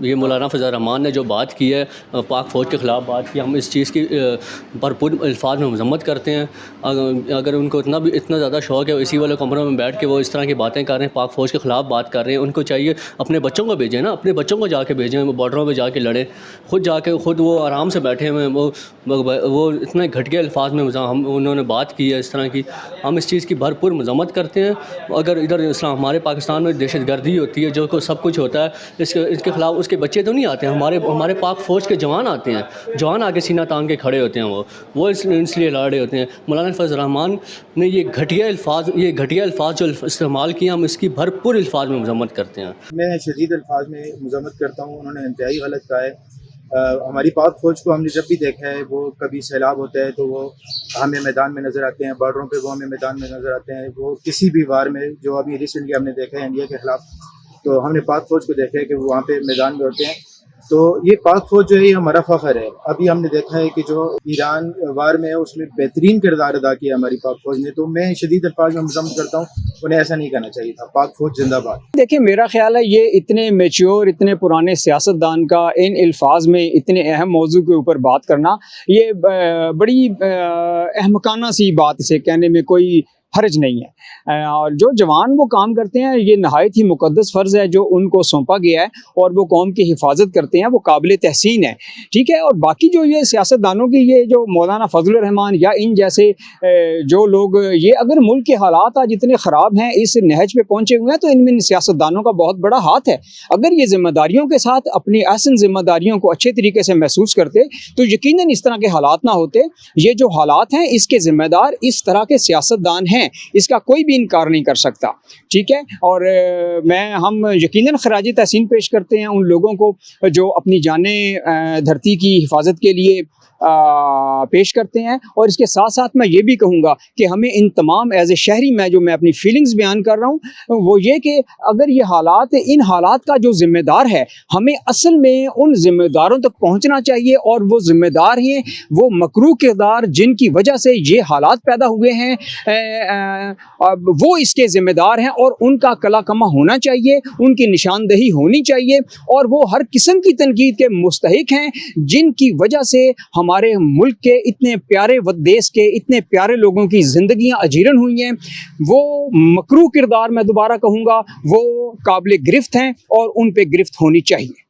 ये मौलाना फ़ज़ल रहमान ने जो बात की है पाक फ़ौज के ख़िलाफ़ बात की, हम इस चीज़ की भरपूर अल्फाज में मज़म्मत करते हैं। अगर उनको इतना ज़्यादा शौक़ है इसी वाले कमरों में बैठ के वो इस तरह की बातें कर रहे हैं, पाक फ़ौज के ख़िलाफ़ बात कर रहे हैं, उनको चाहिए अपने बच्चों को भेजें ना, अपने बच्चों को जाके भेजें, वो बॉर्डरों पे जाके लड़ें। खुद वो आराम से बैठे हुए हैं, वो इतने घटिया अल्फाज में उन्होंने बात की है इस तरह की। हम इस चीज़ की भरपूर मज़म्मत करते हैं। अगर इधर हमारे पाकिस्तान में दहशतगर्दी होती है, जो को सब कुछ होता है, इसके ख़िलाफ़ उसके बच्चे तो नहीं आते हैं, हमारे पाक फ़ौज के जवान आते हैं, जवान आके सीना तान के खड़े होते हैं। वो इसलिए लड़ रहे होते हैं। मौलाना फ़ज़ल रहमान ने ये घटिया अल्फाज जो इस्तेमाल किए, हम इसकी भरपूर अल्फाज में मज़म्मत करते हैं। मैं शदीद अल्फाज में मज़म्मत करता हूँ। उन्होंने इंतहाई गलत कहा है। हमारी पाक फ़ौज को हमने जब भी देखा है, वो कभी सैलाब होता है तो वो हमें मैदान में नज़र आते हैं, बॉर्डरों पे वो हमें मैदान में नज़र आते हैं। वो किसी भी वार में, जो अभी रिसेंटली हमने देखा है इंडिया के ख़िलाफ़, तो हमने पाक फ़ौज को देखा है कि वो वहाँ पे मैदान में होते हैं। तो ये पाक फ़ौज जो है, ये हमारा फ़ख्र है। अभी हमने देखा है कि जो ईरान वार में है, उसमें बेहतरीन किरदार अदा किया हमारी पाक फ़ौज ने। तो मैं शदीद अल्फाज में मज़म्मत करता हूँ, उन्हें ऐसा नहीं करना चाहिए था। पाक फ़ौज जिंदाबाद। देखिए, मेरा ख्याल है ये इतने मैच्योर, इतने पुराने सियासतदान का इन अल्फाज में इतने अहम मौजू के ऊपर बात करना, ये बड़ी अहमकाना सी बात, इसे कहने में कोई हर्ज नहीं है। और जो जवान वो काम करते हैं, ये नहायत ही मुकद्दस फ़र्ज़ है जो उनको सौंपा गया है, और वो कौम की हिफाजत करते हैं, वो काबिल तहसीन है। ठीक है। और बाकी जो ये सियासतदानों की, ये जो मौलाना फ़ज़ल रहमान या इन जैसे जो लोग, ये अगर मुल्क के हालात आज इतने ख़राब हैं, इस नहज पे पहुँचे हुए हैं, तो इनमें सियासतदानों का बहुत बड़ा हाथ है। अगर ये ज़िम्मेदारियों के साथ अपनी अहसन ज़िम्मेदारियों को अच्छे तरीके से महसूस करते, तो यकीनन इस तरह के हालात ना होते। ये जो हालात हैं, इसके ज़िम्मेदार इस तरह के सियासतदान हैं, इसका कोई भी इनकार नहीं कर सकता। ठीक है। और हम यकीनन खराज तहसीन पेश करते हैं उन लोगों को जो अपनी जानें धरती की हिफाजत के लिए पेश करते हैं। और इसके साथ साथ मैं ये भी कहूँगा कि हमें इन तमाम एज ए शहरी में जो मैं अपनी फीलिंग्स बयान कर रहा हूँ, वो ये कि अगर ये हालात, इन हालात का जो ज़िम्मेदार है, हमें असल में उन ज़िम्मेदारों तक पहुँचना चाहिए। और वो ज़िम्मेदार हैं, वो मकरूह किरदार जिनकी वजह से ये हालात पैदा हुए हैं, वो इसके ज़िम्मेदार हैं, और उनका कला कमा होना चाहिए, उनकी निशानदही होनी चाहिए, और वो हर किस्म की तनकीद के मुस्तहिक हैं, जिनकी वजह से हमारे मुल्क के इतने प्यारे देश के इतने प्यारे लोगों की ज़िंदगियां अजीरन हुई हैं। वो मकरूह किरदार, मैं दोबारा कहूँगा, वो काबिल गिरफ्त हैं, और उन पे गिरफ्त होनी चाहिए।